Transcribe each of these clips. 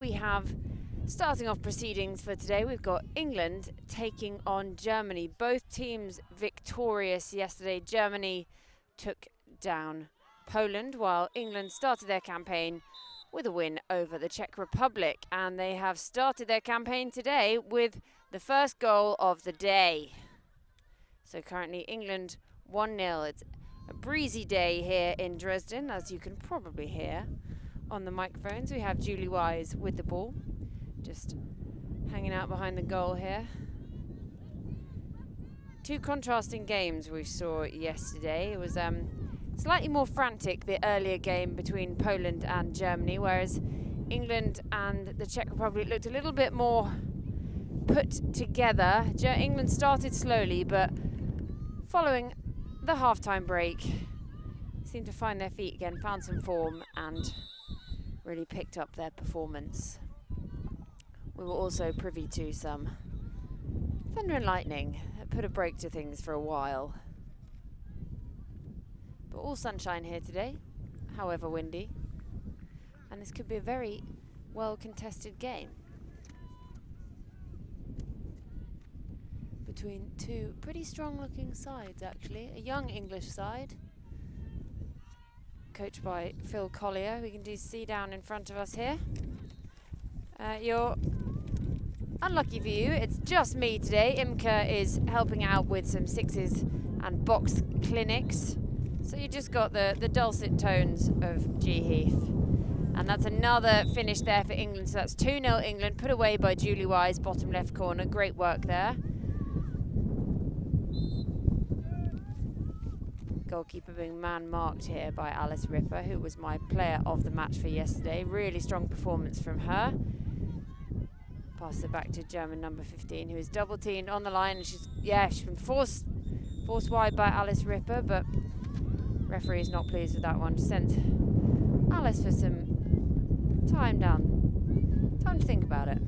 We have, starting off proceedings for today, we've got England taking on Germany. Both teams victorious yesterday. Germany took down Poland, while England started their campaign with a win over the Czech Republic. And they have started their campaign today with the first goal of the day. So currently England 1-0. It's a breezy day here in Dresden, as you can probably hear on the microphones. We have Julie Wise with the ball, just hanging out behind the goal here. Two contrasting games we saw yesterday. It was slightly more frantic, the earlier game between Poland and Germany, whereas England and the Czech Republic looked a little bit more put together. England started slowly, but following the halftime break, seemed to find their feet again, found some form, and really picked up their performance. We were also privy to some thunder and lightning that put a break to things for a while. But all sunshine here today, however windy, and this could be a very well contested game between two pretty strong looking sides, actually. A young English side coached by Phil Collier. We can see down in front of us here. You're unlucky for you, it's just me today. Imke is helping out with some sixes and box clinics. So you just got the dulcet tones of G Heath. And that's another finish there for England. So that's 2-0 England, put away by Julie Wise, bottom left corner. Great work there. Goalkeeper being man-marked here by Alice Ripper, who was my player of the match for yesterday. Really strong performance from her. Pass it back to German number 15, who is double-teamed on the line. And she's been forced wide by Alice Ripper, but referee is not pleased with that one. Sent Alice for some time to think about it.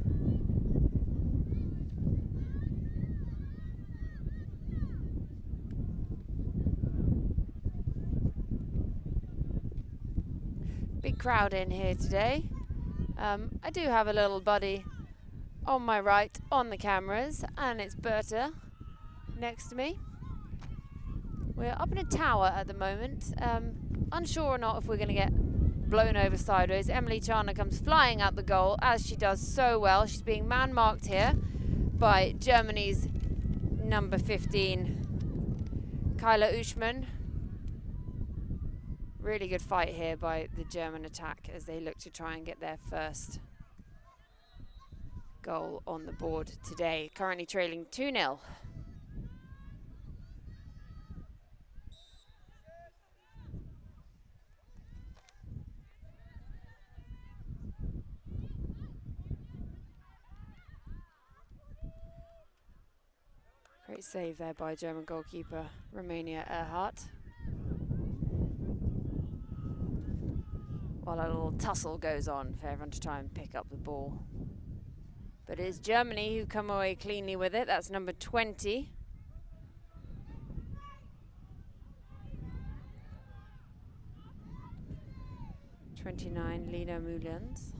Big crowd in here today. I do have a little buddy on my right on the cameras, and it's Berta next to me. We're up in a tower at the moment, unsure or not if we're going to get blown over sideways. Emily Charner comes flying out the goal, as she does so well. She's being man-marked here by Germany's number 15, Kyla Uschmann. Really good fight here by the German attack as they look to try and get their first goal on the board today. Currently trailing 2-0. Great save there by German goalkeeper Romania Earhart. While a little tussle goes on for everyone to try and pick up the ball. But it is Germany who come away cleanly with it. That's number 20. Lena Mullens.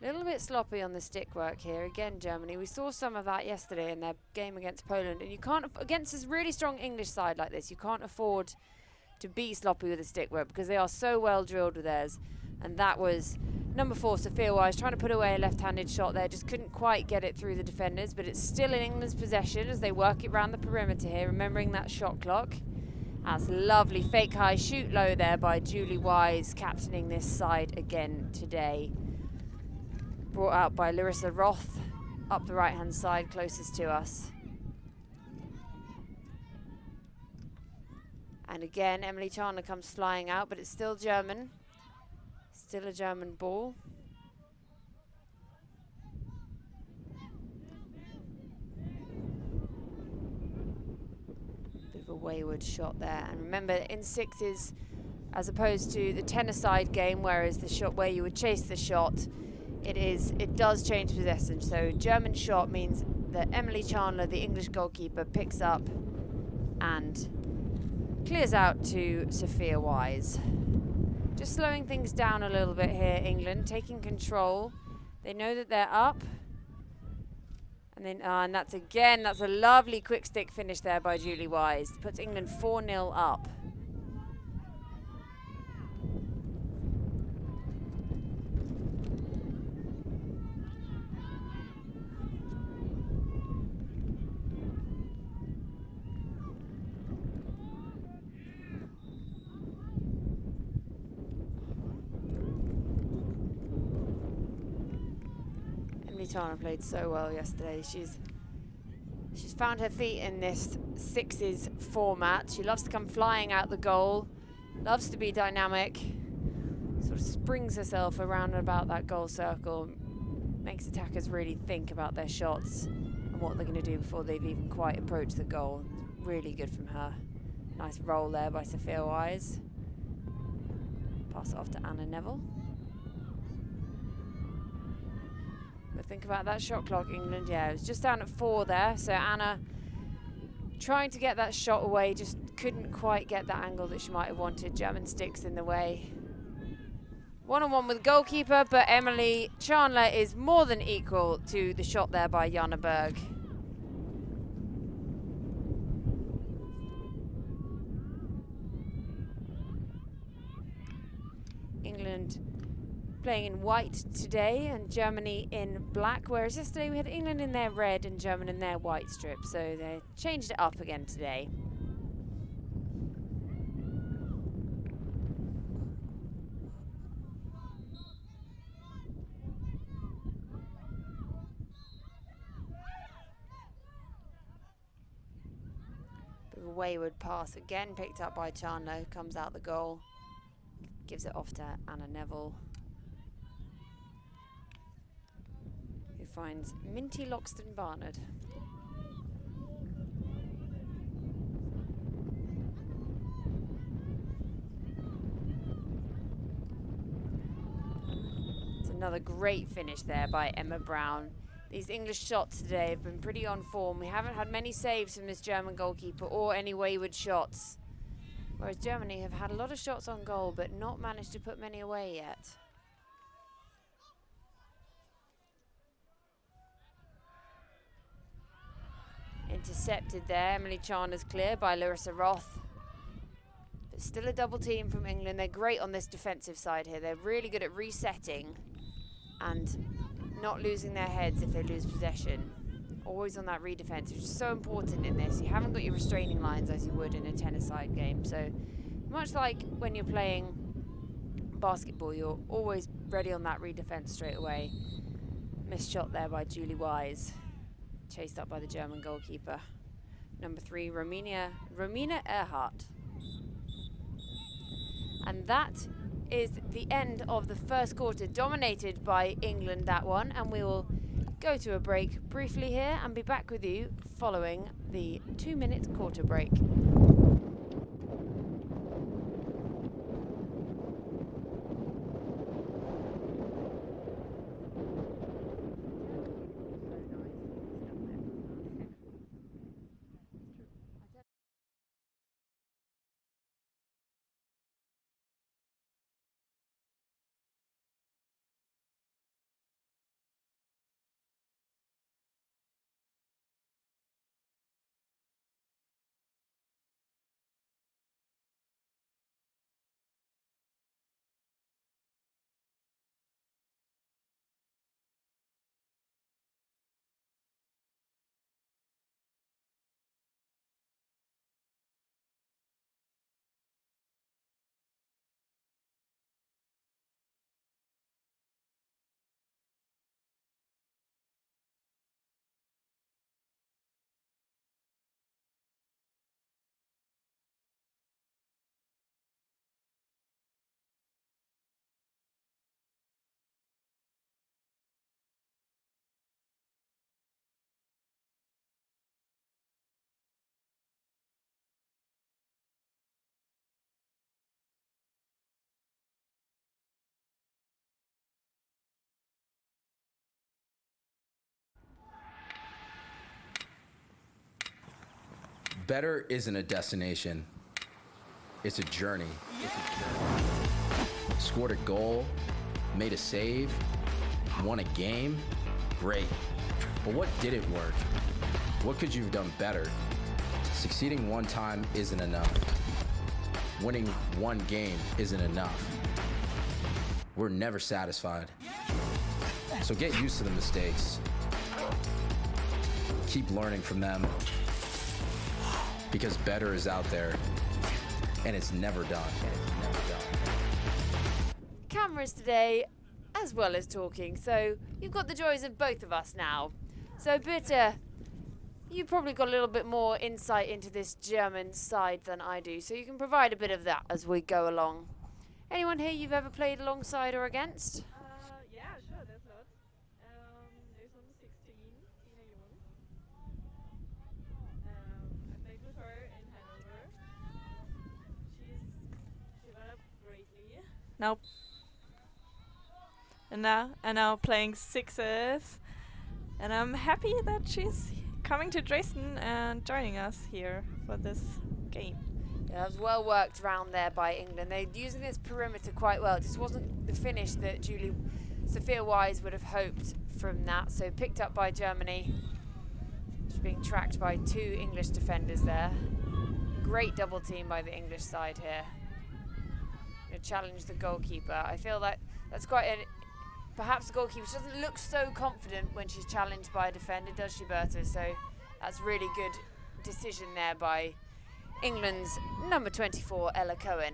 A little bit sloppy on the stick work here. Again, Germany. We saw some of that yesterday in their game against Poland. And you can't, against this really strong English side like this, you can't afford to be sloppy with the stick work because they are so well drilled with theirs. And that was number 4, Sophia Wise, trying to put away a left-handed shot there. Just couldn't quite get it through the defenders, but it's still in England's possession as they work it around the perimeter here, remembering that shot clock. That's lovely fake high, shoot low there by Julie Wise, captaining this side again today. Brought out by Larissa Roth, up the right-hand side, closest to us. And again, Emily Charner comes flying out, but it's still German. Still a German ball. Bit of a wayward shot there. And remember, in sixes, as opposed to the tennis-side game, whereas the shot where you would chase the shot, it does change possession. So German shot means that Emily Chandler, the English goalkeeper, picks up and clears out to Sophia Wise. Just slowing things down a little bit here, England, taking control. They know that they're up. And then, and that's a lovely quick stick finish there by Julie Wise. Puts England 4-0 up. Tana played so well yesterday. She's found her feet in this sixes format. She loves to come flying out the goal, loves to be dynamic, sort of springs herself around and about that goal circle, makes attackers really think about their shots and what they're going to do before they've even quite approached the goal. Really good from her. Nice roll there by Sophia Wise. Pass it off to Anna Neville. But think about that shot clock, England. Yeah, it was just down at 4 there. So Anna trying to get that shot away, just couldn't quite get that angle that she might have wanted. German sticks in the way. One-on-one with the goalkeeper, but Emily Chandler is more than equal to the shot there by Jana Berg. England playing in white today and Germany in black, whereas yesterday we had England in their red and Germany in their white strip, so they changed it up again today. Bit of a wayward pass again, picked up by Chandler, who comes out the goal, gives it off to Anna Neville, who finds Minty Loxton Barnard. It's another great finish there by Emma Brown. These English shots today have been pretty on form. We haven't had many saves from this German goalkeeper or any wayward shots, whereas Germany have had a lot of shots on goal but not managed to put many away yet. Intercepted there. Emily Chandler's clear by Larissa Roth. But still a double team from England. They're great on this defensive side here. They're really good at resetting and not losing their heads if they lose possession. Always on that redefense, which is so important in this. You haven't got your restraining lines as you would in a tennis-side game. So much like when you're playing basketball, you're always ready on that redefense straight away. Missed shot there by Julie Wise. Chased up by the German goalkeeper. Number 3, Romina Earhart. And that is the end of the first quarter, dominated by England, that one. And we will go to a break briefly here and be back with you following the 2-minute quarter break. Better isn't a destination, it's a journey. Scored a goal, made a save, won a game, great. But what didn't work? What could you have done better? Succeeding one time isn't enough. Winning one game isn't enough. We're never satisfied. So get used to the mistakes. Keep learning from them, because better is out there, and it's never done. Cameras today, as well as talking, so you've got the joys of both of us now. So Bitter, you probably got a little bit more insight into this German side than I do, so you can provide a bit of that as we go along. Anyone here you've ever played alongside or against? Yeah, sure, there's lots. There's number 16, Tina Jung. I played with her in Hanover. She's developed greatly. Now, and now playing sixes. And I'm happy that she's coming to Dresden and joining us here for this game. Yeah, that was well worked round there by England. They're using this perimeter quite well. It just wasn't the finish that Sophia Wise would have hoped from that. So picked up by Germany. She's being tracked by 2 English defenders there. Great double team by the English side here. Gonna challenge the goalkeeper. I feel like that's quite an... Perhaps the goalkeeper doesn't look so confident when she's challenged by a defender, does she, Berta? So that's really good decision there by England's number 24, Ella Cohen.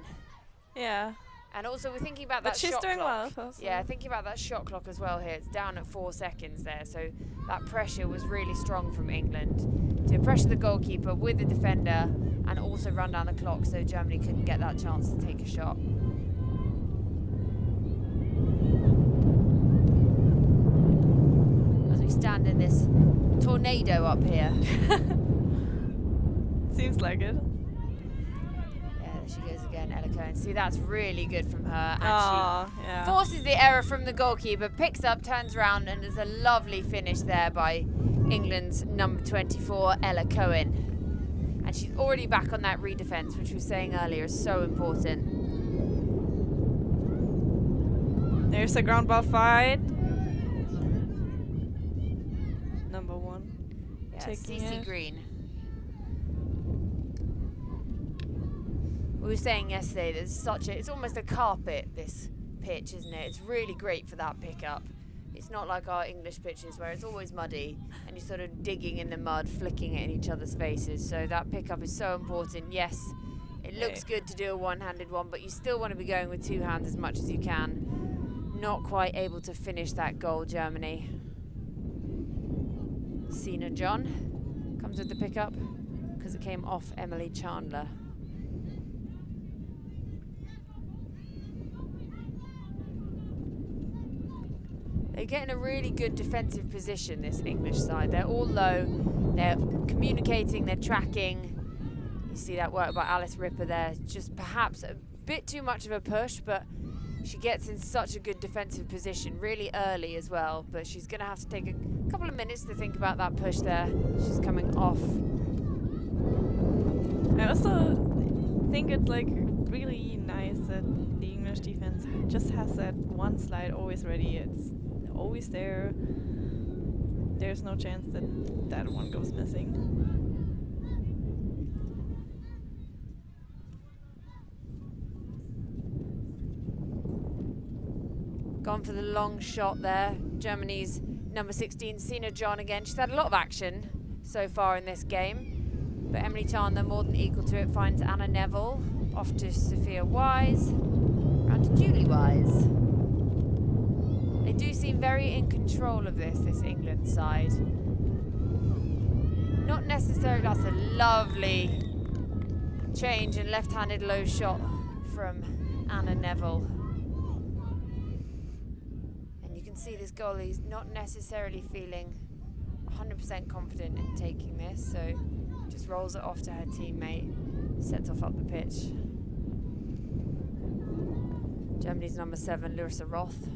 Yeah. And also we're thinking about But that she's shot doing clock. well. Also. Yeah, thinking about that shot clock as well here. It's down at 4 seconds there. So that pressure was really strong from England to pressure the goalkeeper with the defender and also run down the clock so Germany couldn't get that chance to take a shot. Stand in this tornado up here. Seems like it. Yeah, there she goes again, Ella Cohen. See, that's really good from her. And yeah. she forces the error from the goalkeeper, picks up, turns around, and there's a lovely finish there by England's number 24, Ella Cohen. And she's already back on that redefense, which we were saying earlier is so important. There's a ground ball fight. Number 1. Yeah, CC Green. We were saying yesterday there's it's almost a carpet, this pitch, isn't it? It's really great for that pickup. It's not like our English pitches where it's always muddy and you're sort of digging in the mud, flicking it in each other's faces. So that pickup is so important. Yes, it looks good to do a one-handed one, but you still want to be going with 2 hands as much as you can. Not quite able to finish that goal, Germany. Sina John comes with the pickup because it came off Emily Chandler. They're getting a really good defensive position, this English side. They're all low, they're communicating, they're tracking. You see that work by Alice Ripper there. Just perhaps a bit too much of a push, but she gets in such a good defensive position really early as well. But she's going to have to take a couple of minutes to think about that push there. She's coming off. I also think it's like really nice that the English defense just has that one slide always ready. It's always there. There's no chance that that one goes missing. Gone for the long shot there. Germany's number 16, Sina John again. She's had a lot of action so far in this game. But Emily Chandler, more than equal to it, finds Anna Neville. Off to Sophia Wise. Round to Julie Wise. They do seem very in control of this England side. Not necessarily, that's a lovely change and left-handed low shot from Anna Neville. See this goalie's not necessarily feeling 100% confident in taking this, so just rolls it off to her teammate, sets off up the pitch. Germany's number 7, Larissa Roth.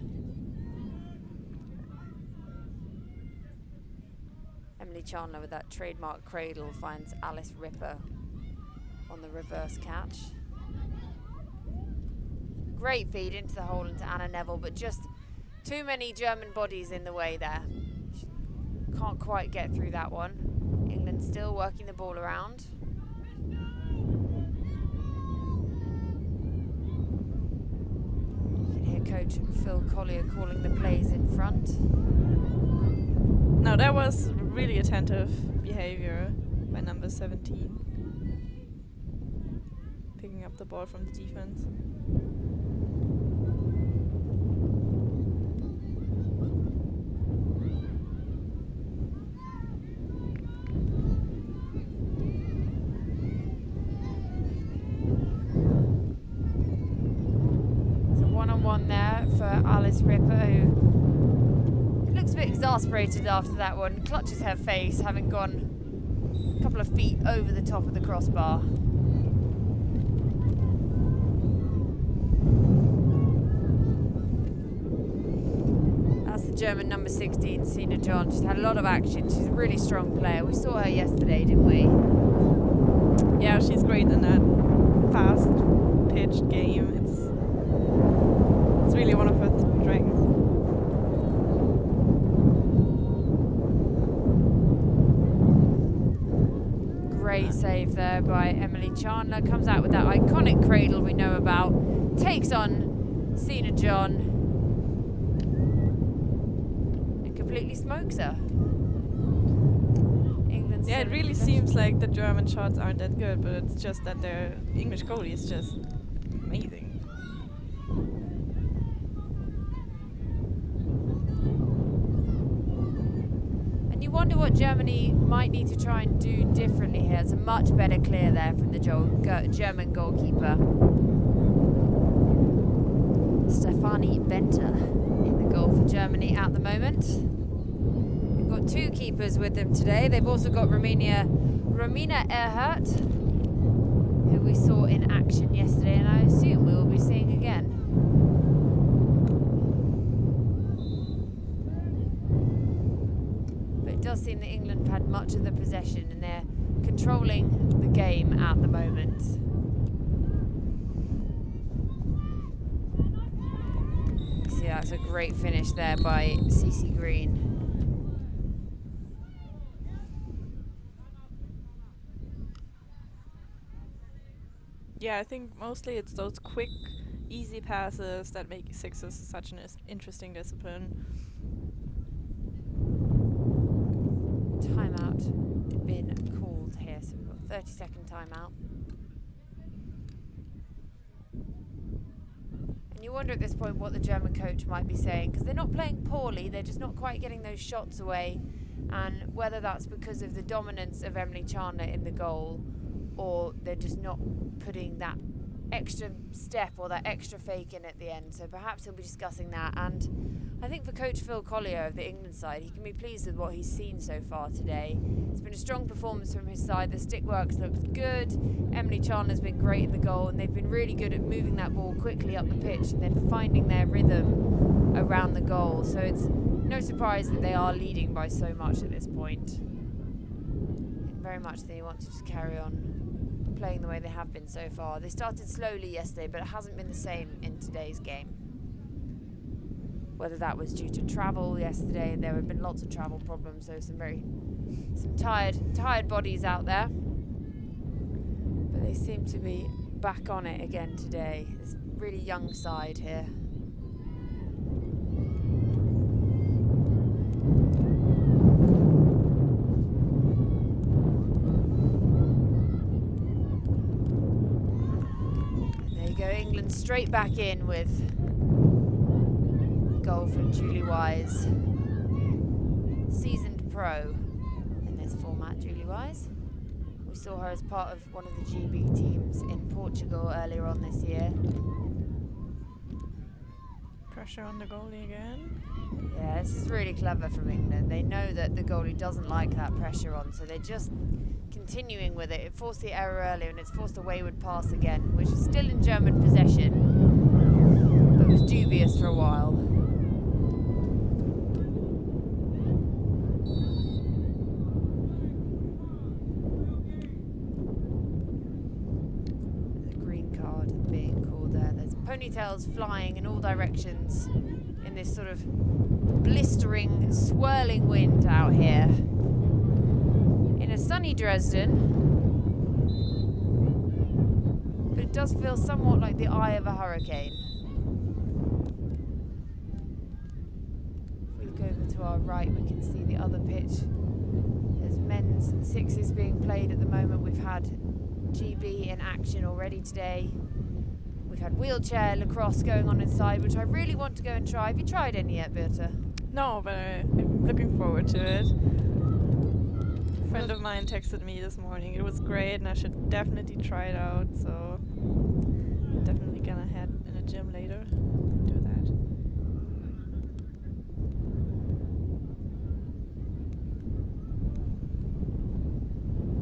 Emily Chandler with that trademark cradle finds Alice Ripper on the reverse catch. great feed into the hole into Anna Neville, but just too many German bodies in the way there. Can't quite get through that one. England still working the ball around. You can hear Coach Phil Collier calling the plays in front. No, that was really attentive behavior by number 17. Picking up the ball from the defense. One there for Alice Ripper, who looks a bit exasperated after that one. Clutches her face, having gone a couple of feet over the top of the crossbar. That's the German number 16, Sina John. She's had a lot of action. She's a really strong player. We saw her yesterday, didn't we? Yeah, she's great in that fast-pitched game. It's really one of her strengths. Great save there by Emily Chandler. Comes out with that iconic cradle we know about. Takes on Sina John. And completely smokes her. England's yeah, it really seems like the German shots aren't that good, but it's just that their English goalie is just amazing. Wonder what Germany might need to try and do differently here. It's a much better clear there from the German goalkeeper. Stefanie Benter in the goal for Germany at the moment. We've got two keepers with them today. They've also got Romina Ehrhardt, who we saw in action yesterday, and I assume we will be seeing again. It does seem that England have had much of the possession and they're controlling the game at the moment. See, that's a great finish there by Cece Green. Yeah, I think mostly it's those quick, easy passes that make sixes such an interesting discipline. Timeout been called here, so we've got 30-second timeout. And you wonder at this point what the German coach might be saying, because they're not playing poorly, they're just not quite getting those shots away, and whether that's because of the dominance of Emily Chandler in the goal, or they're just not putting that extra step or that extra fake in at the end. So perhaps he'll be discussing that. And I think for Coach Phil Collier of the England side, he can be pleased with what he's seen so far today. It's been a strong performance from his side. The stick work's looked good. Emily Chandler's been great in the goal, and they've been really good at moving that ball quickly up the pitch and then finding their rhythm around the goal. So it's no surprise that they are leading by so much at this point. And very much they want to just carry on playing the way they have been so far. They started slowly yesterday, but it hasn't been the same in today's game. Whether that was due to travel yesterday, there have been lots of travel problems, so some tired bodies out there. But they seem to be back on it again today. It's a really young side here. England straight back in with a goal from Julie Wise, seasoned pro in this format. Julie Wise, we saw her as part of one of the GB teams in Portugal earlier on this year. Pressure on the goalie again. Yeah, this is really clever from England. They know that the goalie doesn't like that pressure on, so they're just continuing with it. It forced the error earlier and it's forced a wayward pass again, which is still in German possession, but was dubious for a while. There's a green card being called there. There's ponytails flying in all directions in this sort of blistering, swirling wind out here. In a sunny Dresden, but it does feel somewhat like the eye of a hurricane. If we look over to our right, we can see the other pitch. There's men's sixes being played at the moment. We've had GB in action already today. We've had wheelchair lacrosse going on inside, which I really want to go and try. Have you tried any yet, Birte? No, but I'm looking forward to it. A friend of mine texted me this morning. It was great, and I should definitely try it out. So definitely gonna head in a gym later. Do that.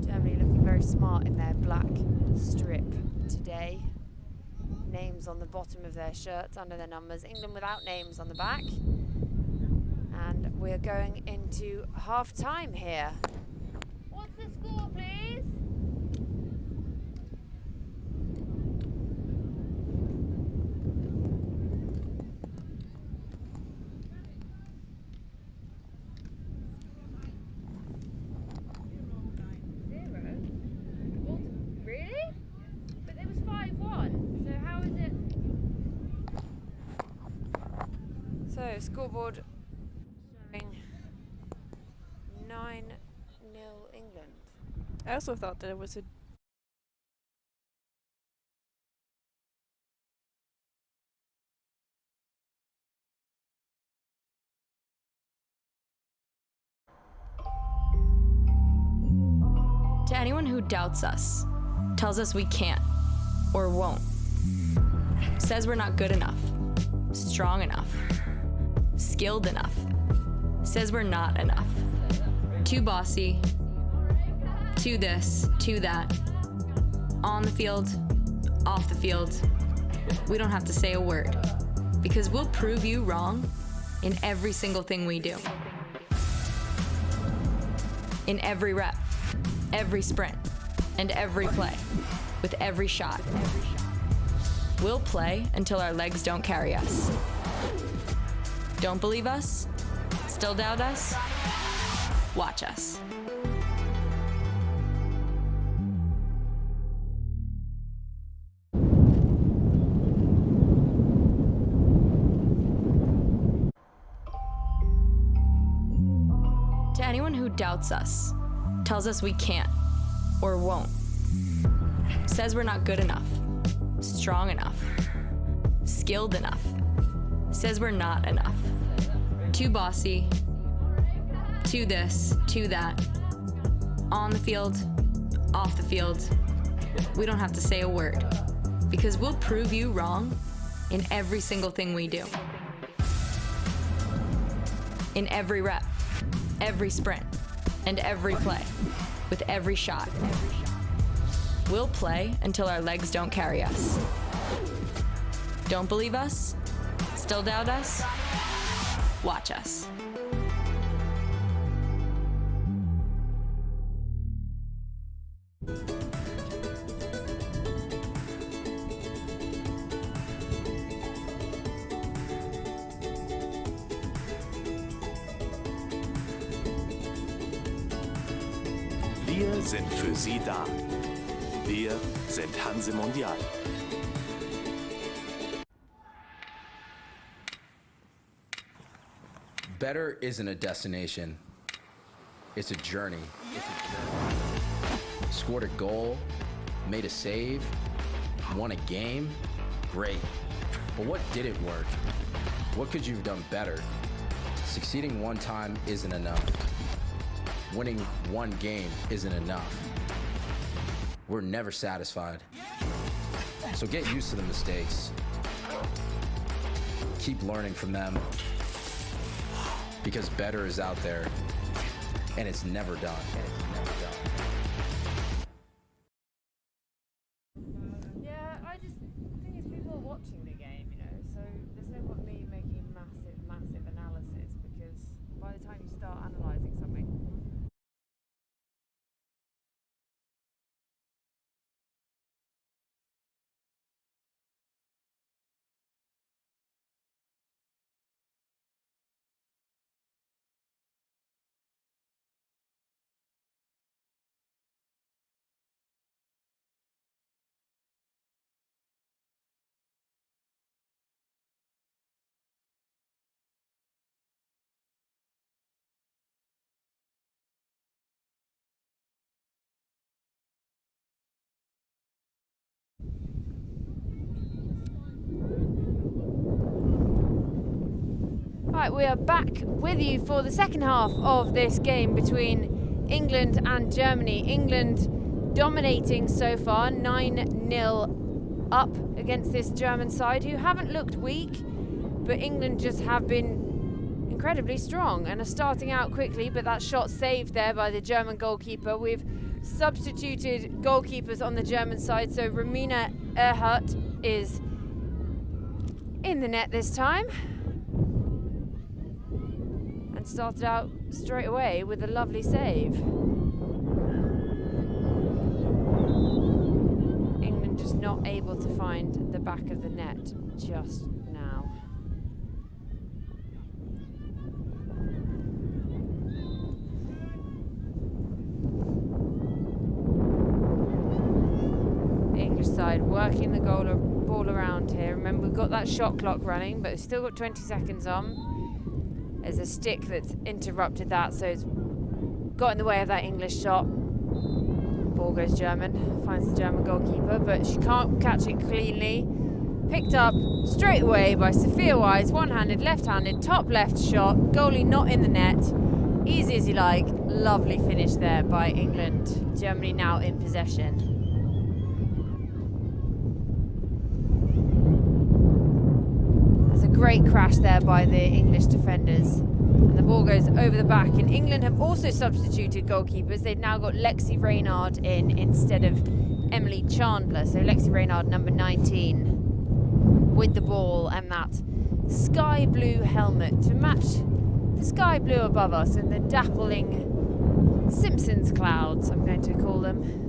Germany looking very smart in their black strip today. Names on the bottom of their shirts under their numbers. England without names on the back. And we're going into half time here. What's the score, please? So scoreboard showing 9-0 England. I also thought that it was a To anyone who doubts us, tells us we can't or won't, says we're not good enough, strong enough, skilled enough, says we're not enough, too bossy, too this, too that, on the field, off the field, we don't have to say a word, because we'll prove you wrong in every single thing we do. In every rep, every sprint, and every play, with every shot. We'll play until our legs don't carry us. Don't believe us? Still doubt us? Watch us. To anyone who doubts us, tells us we can't or won't, says we're not good enough, strong enough, skilled enough, says we're not enough, too bossy, too this, too that, on the field, off the field, we don't have to say a word, because we'll prove you wrong in every single thing we do. In every rep, every sprint, and every play, with every shot. We'll play until our legs don't carry us. Don't believe us? Still doubt us? Watch us. Wir sind für Sie da. Wir sind Hanse Mondial. Better isn't a destination. It's a journey. Scored a goal, made a save, won a game, great. But what didn't work? What could you have done better? Succeeding one time isn't enough. Winning one game isn't enough. We're never satisfied. So get used to the mistakes. Keep learning from them. Because better is out there, and it's never done. Yeah, I just think it's people are watching the game, you know, so there's no point me making massive analysis, because by the time you start analysing something, Right, we are back with you for the second half of this game between England and Germany. England dominating so far, 9-0 up against this German side, who haven't looked weak, but England just have been incredibly strong and are starting out quickly, but that shot saved there by the German goalkeeper. We've substituted goalkeepers on the German side, so Romina Ehrhardt is in the net this time. And started out straight away with a lovely save. England just not able to find the back of the net just now. The English side working the ball around here. Remember, we've got that shot clock running, but we've still got 20 seconds on. There's a stick that's interrupted that, so it's got in the way of that English shot. Ball goes German, finds the German goalkeeper, but she can't catch it cleanly. Picked up straight away by Sophia Wise, one-handed, left-handed, top left shot, goalie not in the net. Easy as you like, lovely finish there by England. Germany now in possession. Great crash there by the English defenders. And the ball goes over the back. And England have also substituted goalkeepers. They've now got Lexi Reynard in instead of Emily Chandler. So Lexi Reynard, number 19, with the ball and that sky blue helmet to match the sky blue above us and the dappling Simpsons clouds, I'm going to call them.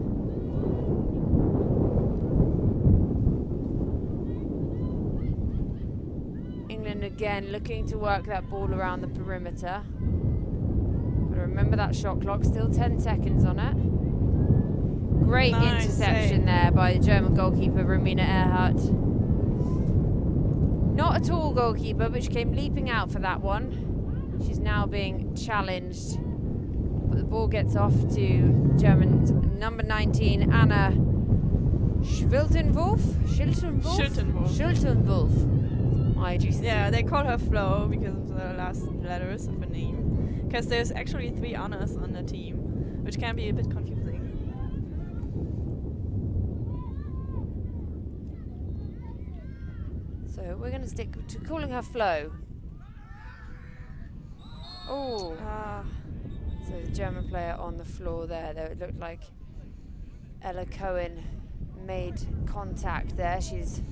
Again, looking to work that ball around the perimeter. But remember that shot clock, still 10 seconds on it. Great interception there by the German goalkeeper, Romina Ehrhardt. Not a tall goalkeeper, but she came leaping out for that one. She's now being challenged. But the ball gets off to German's number 19, Anna Schiltenwolf. Yeah, they call her Flo because of the last letters of her name. Because there's actually 3 Annas on the team, which can be a bit confusing. So we're going to stick to calling her Flo. Oh. So the German player on the floor there, though it looked like Ella Cohen made contact there. She's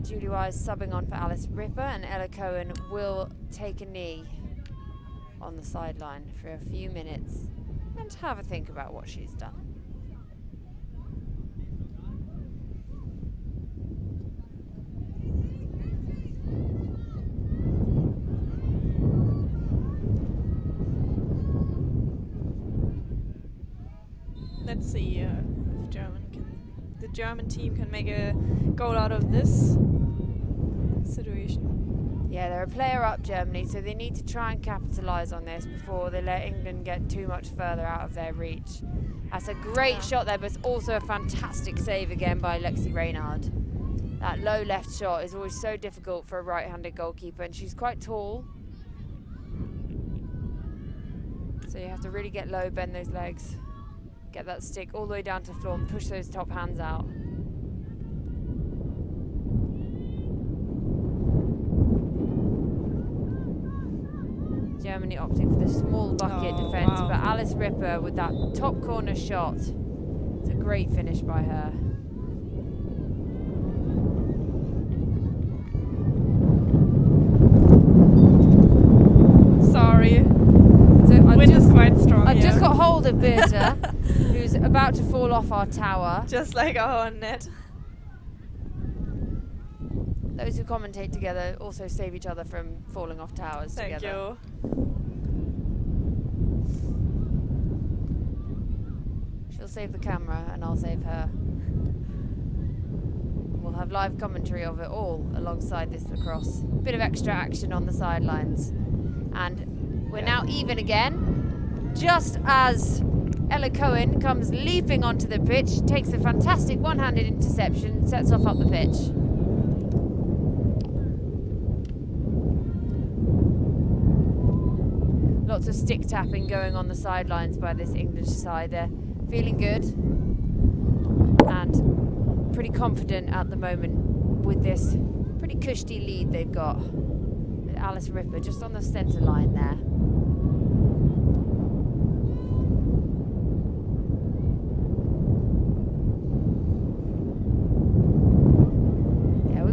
Julie Wise subbing on for Alice Ripper, and Ella Cohen will take a knee on the sideline for a few minutes and have a think about what she's done. Let's see if the German team can make a goal out of this situation. Yeah, they're a player up, Germany, so they need to try and capitalise on this before they let England get too much further out of their reach. That's a great shot there, but it's also a fantastic save again by Lexi Reynard. That low left shot is always so difficult for a right-handed goalkeeper, and she's quite tall. So you have to really get low, bend those legs, get that stick all the way down to the floor and push those top hands out. Germany opting for the small bucket defence, but Alice Ripper with that top corner shot. It's a great finish by her. Sorry. So Wind is quite strong. I just got hold of Birta, who's about to fall off our tower. Just like our net. Those who commentate together also save each other from falling off towers together. Thank you. She'll save the camera and I'll save her. We'll have live commentary of it all alongside this lacrosse. Bit of extra action on the sidelines. And we're now even again, just as Ella Cohen comes leaping onto the pitch, takes a fantastic one-handed interception, sets off up the pitch. lots of stick tapping going on the sidelines by this English side. They're feeling good and pretty confident at the moment with this pretty cushy lead they've got. With Alice Ripper just on the centre line there.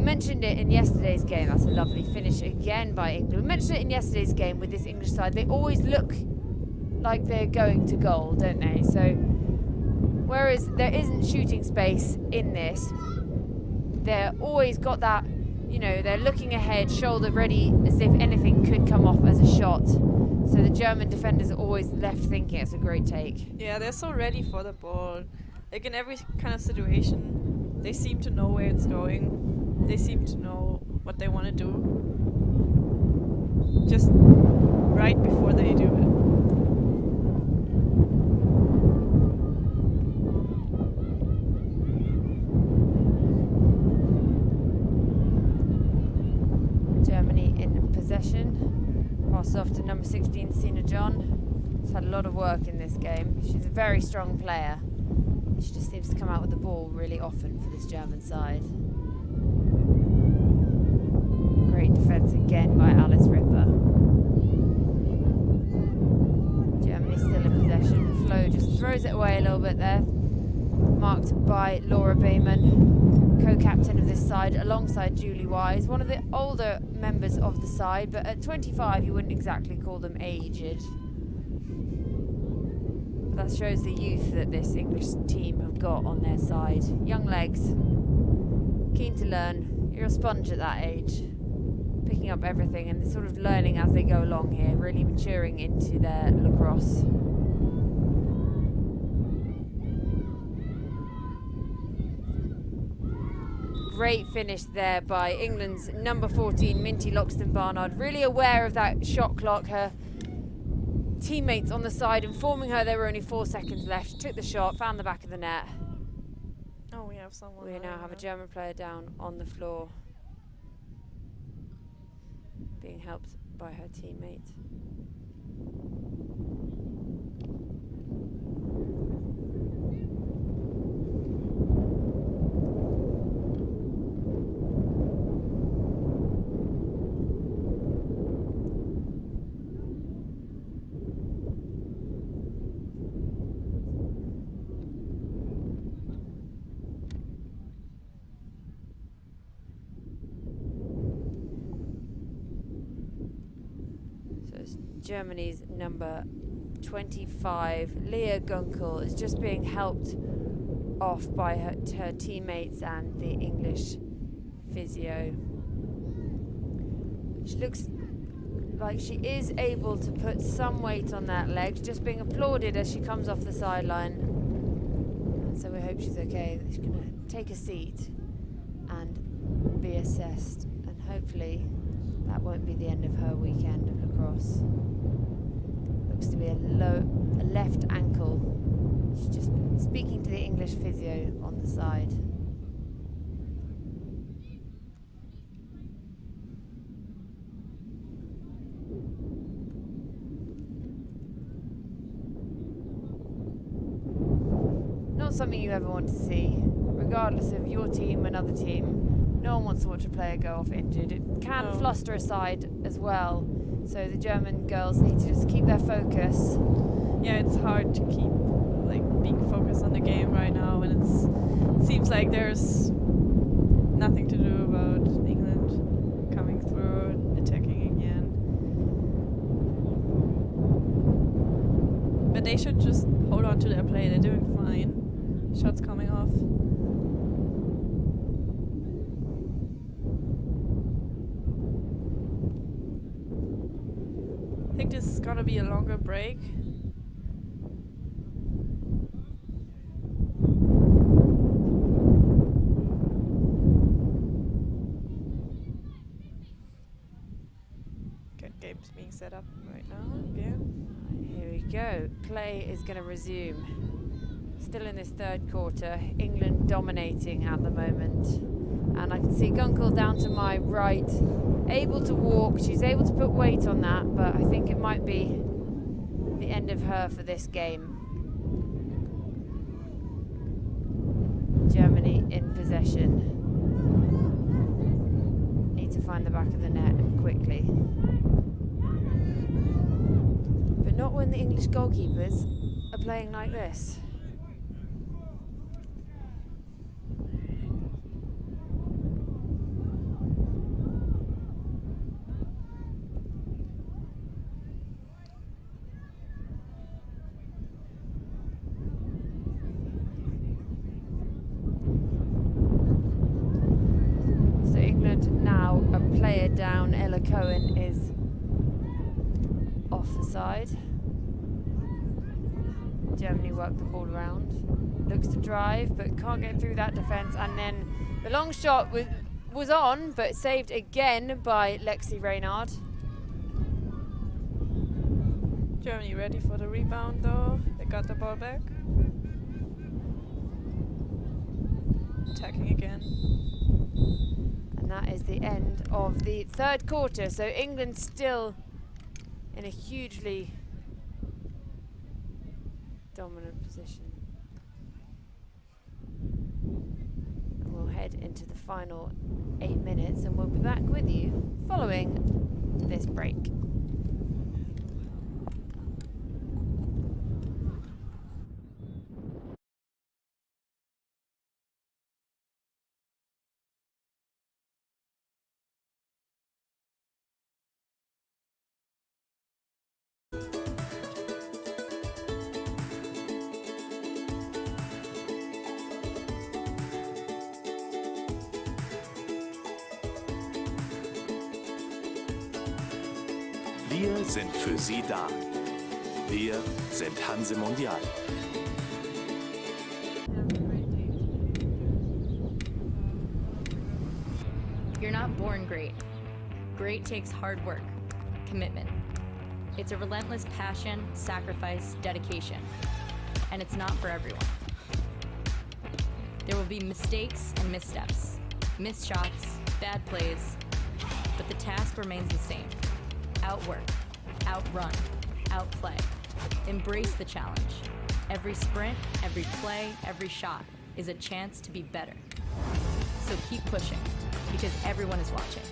Mentioned it in yesterday's game. That's a lovely finish again by England. We mentioned it in yesterday's game with this English side. They always look like they're going to goal, don't they? So whereas there isn't shooting space in this, they're always got that, you know, they're looking ahead, shoulder ready as if anything could come off as a shot. So the German defenders are always left thinking it's a great take. Yeah, they're so ready for the ball. Like in every kind of situation, they seem to know where it's going. They seem to know what they want to do. Just right before they do it. Germany in possession. Pass off to number 16, Sina John. She's had a lot of work in this game. She's a very strong player. She just seems to come out with the ball really often for this German side. Great defence again by Alice Ripper. Germany still in possession. Flo just throws it away a little bit there. Marked by Laura Bayman, co-captain of this side, alongside Julie Wise, one of the older members of the side, but at 25 you wouldn't exactly call them aged. But that shows the youth that this English team have got on their side. Young legs, keen to learn. You're a sponge at that age. Picking up everything and sort of learning as they go along here, really maturing into their lacrosse. Great finish there by England's number 14, Minty Loxton-Barnard, really aware of that shot clock. Her teammates on the side informing her there were only 4 seconds left. She took the shot, found the back of the net. Oh, we have someone. We now have a German player down on the floor, being helped by her teammate. Germany's number 25, Leah Gunkel, is just being helped off by her teammates and the English physio. She looks like she is able to put some weight on that leg, just being applauded as she comes off the sideline. And so we hope she's okay. She's going to take a seat and be assessed, and hopefully that won't be the end of her weekend of lacrosse. Looks to be a left ankle. She's just speaking to the English physio on the side. Not something you ever want to see, regardless of your team, another team. No one wants to watch a player go off injured. It can fluster a side as well, so the German girls need to just keep their focus. Yeah, it's hard to keep being focused on the game right now, and it seems like there's nothing to do about England coming through, attacking again. But they should just hold on to their play. They're doing fine. Shots coming off. I think this is gonna be a longer break. Good game's being set up right now again. Here we go. Play is going to resume. Still in this third quarter, England dominating at the moment. And I can see Gunkel down to my right, able to walk. She's able to put weight on that, but I think it might be end of her for this game. Germany in possession. Need to find the back of the net quickly. But not when the English goalkeepers are playing like this. Down, Ella Cohen is off the side. Germany work the ball around. Looks to drive, but can't get through that defence. And then the long shot was on, but saved again by Lexi Reynard. Germany ready for the rebound though. They got the ball back. Attacking again. And that is the end of the third quarter. So England still in a hugely dominant position. And we'll head into the final 8 minutes and we'll be back with you following this break. Wir sind für Sie da. Wir sind Hanse Mondial. You're not born great. Great takes hard work, commitment. It's a relentless passion, sacrifice, dedication. And it's not for everyone. There will be mistakes and missteps, missed shots, bad plays, but the task remains the same. Outwork, outrun, outplay. Embrace the challenge. Every sprint, every play, every shot is a chance to be better. So keep pushing, because everyone is watching.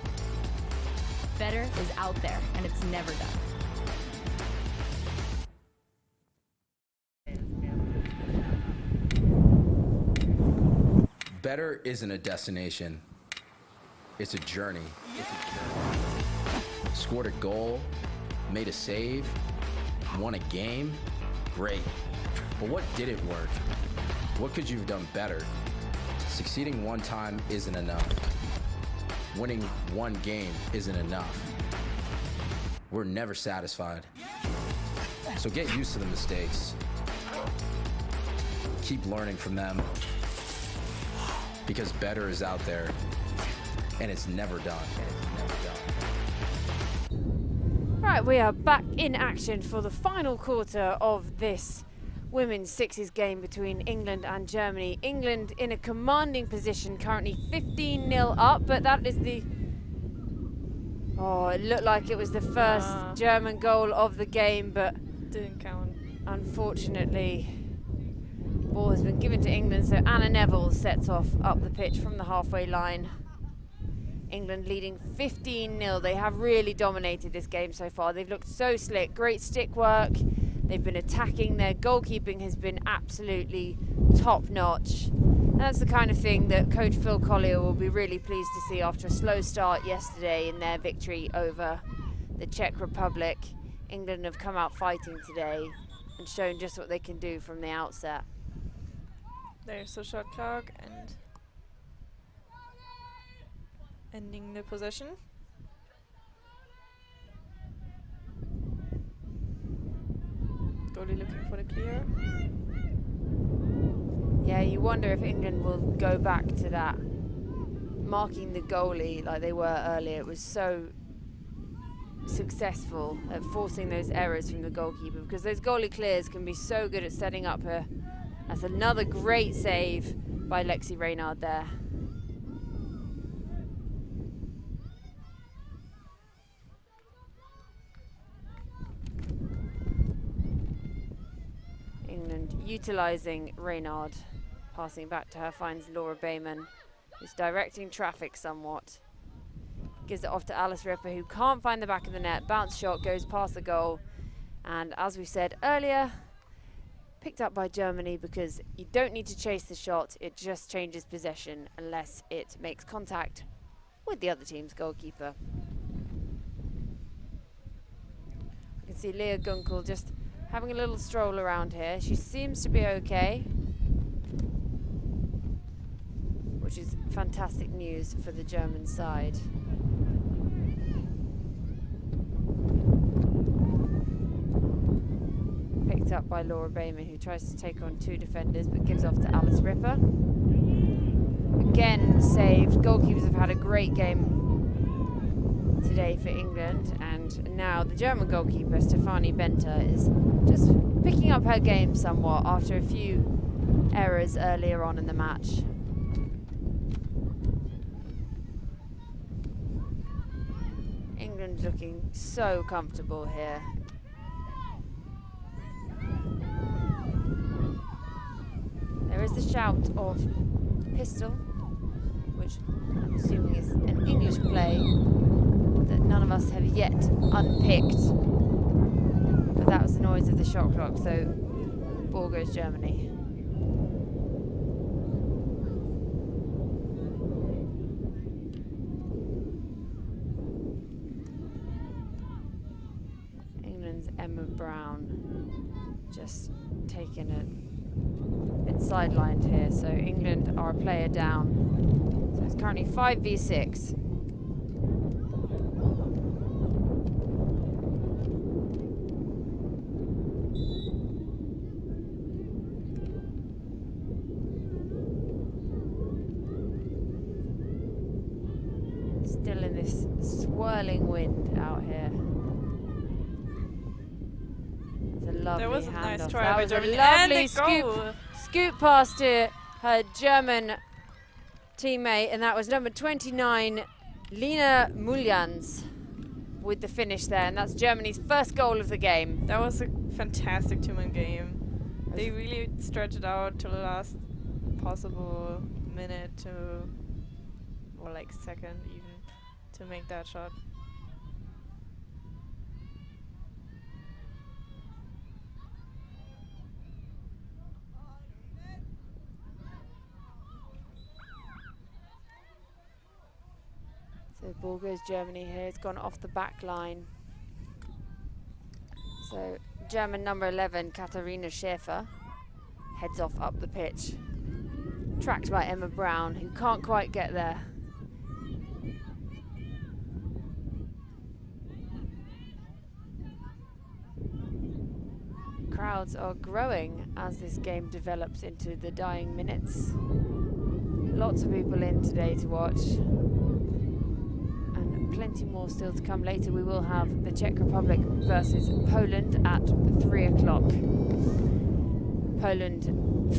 Better is out there, and it's never done. Better isn't a destination. It's a journey. Scored a goal, made a save, won a game, great. But what didn't work? What could you have done better? Succeeding one time isn't enough. Winning one game isn't enough. We're never satisfied. So get used to the mistakes. Keep learning from them. Because better is out there, and it's never done. Right, we are back in action for the final quarter of this women's sixes game between England and Germany. England in a commanding position, currently 15-0 up, but that is the... Oh, it looked like it was the first German goal of the game, but... Didn't count. Unfortunately, ball has been given to England, so Anna Neville sets off up the pitch from the halfway line. England leading 15-0. They have really dominated this game so far. They've looked so slick, great stick work. They've been attacking. Their goalkeeping has been absolutely top-notch. And that's the kind of thing that Coach Phil Collier will be really pleased to see after a slow start yesterday in their victory over the Czech Republic. England have come out fighting today and shown just what they can do from the outset. There's the shot clock and ending the possession. Goalie looking for the clear. Yeah, you wonder if England will go back to that marking the goalie like they were earlier. It was so successful at forcing those errors from the goalkeeper, because those goalie clears can be so good at setting up her. That's another great save by Lexi Reynard there. And utilising Reynard, passing back to her, finds Laura Bayman, who's directing traffic somewhat. Gives it off to Alice Ripper, who can't find the back of the net. Bounce shot goes past the goal. And as we said earlier, picked up by Germany because you don't need to chase the shot. It just changes possession unless it makes contact with the other team's goalkeeper. You can see Leah Gunkel just having a little stroll around here. She seems to be okay, which is fantastic news for the German side. Picked up by Laura Bayman, who tries to take on 2 defenders but gives off to Alice Ripper. Again saved. Goalkeepers have had a great game today for England, and now the German goalkeeper Stefanie Benter is just picking up her game somewhat after a few errors earlier on in the match. England looking so comfortable here. There is the shout of pistol, which I'm assuming is an English play that none of us have yet unpicked. But that was the noise of the shot clock, so ball goes Germany. England's Emma Brown just taking it. Bit sidelined here, so England are a player down. So it's currently 5v6. Still in this swirling wind out here. That was a nice handoff. try That by was a Germany. lovely And they go. scoop pass to her German teammate, and that was number 29, Lina Muljans, with the finish there, and that's Germany's first goal of the game. That was a fantastic 2-man game. They really stretched it out to the last possible minute to, or like second even, to make that shot. So ball goes Germany here. It's gone off the back line. So German number 11, Katharina Schäfer, heads off up the pitch. Tracked by Emma Brown, who can't quite get there. Crowds are growing as this game develops into the dying minutes. Lots of people in today to watch. Plenty more still to come later. We will have the Czech Republic versus Poland at 3 o'clock. Poland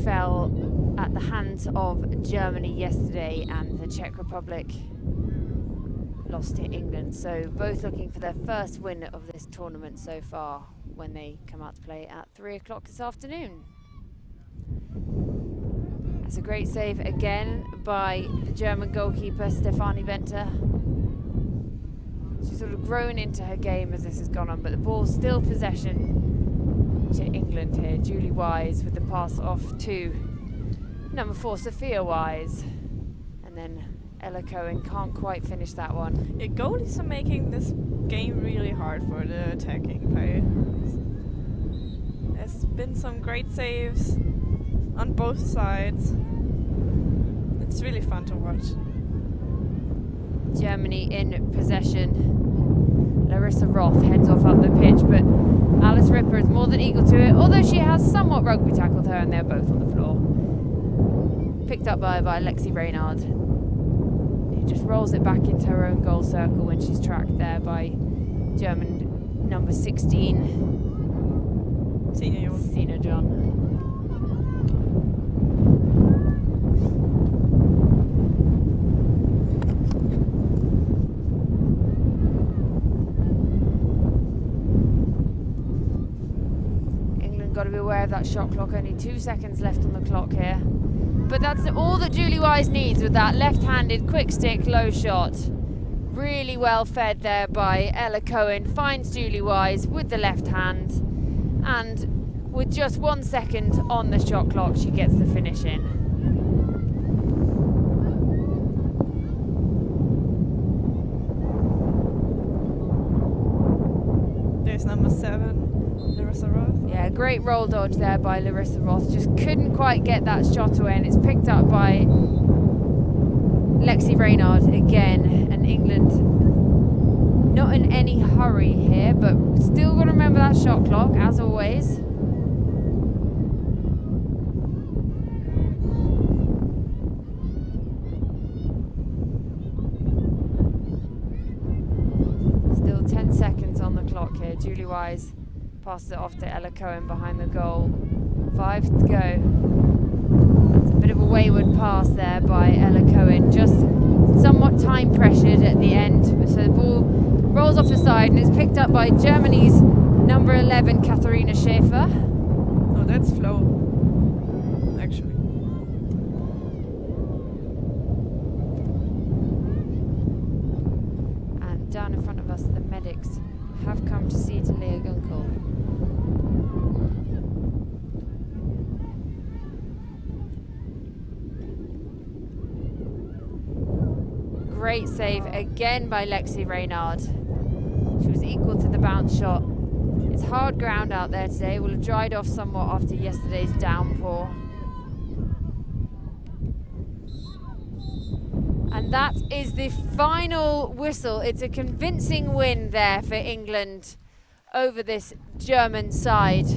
fell at the hands of Germany yesterday, and the Czech Republic lost to England. So both looking for their first win of this tournament so far when they come out to play at 3 o'clock this afternoon. That's a great save again by the German goalkeeper Stefanie Benter. She's sort of grown into her game as this has gone on, but the ball's still possession to England here. Julie Wise with the pass off to number 4, Sophia Wise. And then Ella Cohen can't quite finish that one. Yeah, goalies are making this game really hard for the attacking play. There's been some great saves on both sides. It's really fun to watch. Germany in possession. Larissa Roth heads off up the pitch, but Alice Ripper is more than equal to it, although she has somewhat rugby tackled her, and they're both on the floor. Picked up by Lexi Reynard, who just rolls it back into her own goal circle when she's tracked there by German number 16, Sina John. Poland got to be aware of that shot clock. Only 2 seconds left on the clock here. But that's all that Julie Wise needs with that left-handed quick stick low shot. Really well fed there by Ella Cohen. Finds Julie Wise with the left hand. And with just 1 second on the shot clock, she gets the finish in. There's number 7, Larissa Roth. Yeah, great roll dodge there by Larissa Roth. Just couldn't quite get that shot away, and it's picked up by Lexi Reynard again. And England not in any hurry here, but still got to remember that shot clock, as always. Still 10 seconds on the clock here. Julie Wise passes it off to Ella Cohen behind the goal. 5 to go. That's a bit of a wayward pass there by Ella Cohen. Just somewhat time pressured at the end. So the ball rolls off the side and it's picked up by Germany's number 11, Katharina Schäfer. Oh, that's Flo, actually. And down in front of us, the medics have come to see to Leah Gunkel. Great save again by Lexi Reynard. She was equal to the bounce shot. It's hard ground out there today. Will have dried off somewhat after yesterday's downpour. And that is the final whistle. It's a convincing win there for England over this German side.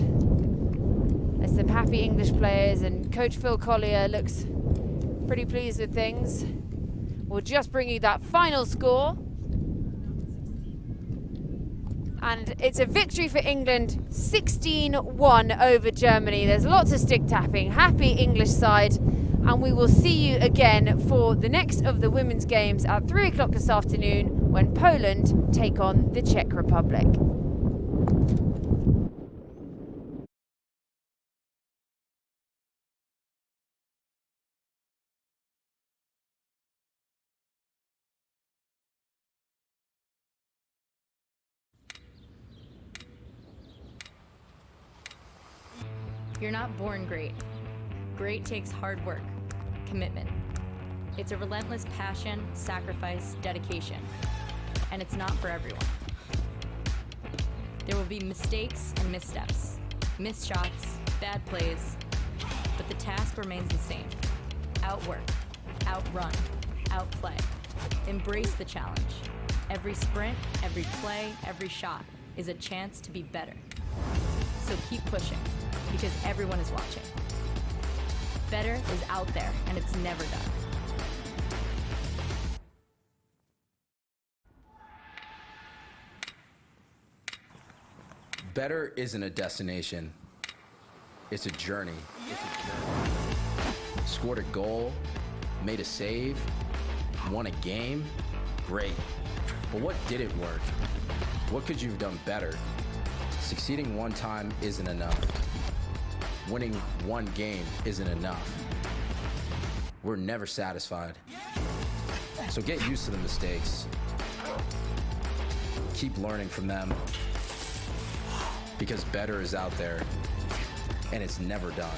There's some happy English players, and Coach Phil Collier looks pretty pleased with things. We'll just bring you that final score. And it's a victory for England, 16-1 over Germany. There's lots of stick tapping, happy English side. And we will see you again for the next of the women's games at 3 o'clock this afternoon when Poland take on the Czech Republic. You're not born great. Great takes hard work, commitment. It's a relentless passion, sacrifice, dedication, and it's not for everyone. There will be mistakes and missteps, missed shots, bad plays, but the task remains the same. Outwork, outrun, outplay. Embrace the challenge. Every sprint, every play, every shot is a chance to be better. So keep pushing, because everyone is watching. Better is out there, and it's never done. Better isn't a destination. It's a journey. Scored a goal, made a save, won a game. Great. But what didn't work? What could you have done better? Succeeding one time isn't enough. Winning one game isn't enough. We're never satisfied. So get used to the mistakes. Keep learning from them. Because better is out there, and it's never done.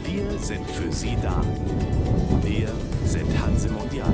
Wir sind für Sie da. Wir sind Hanse Mondial.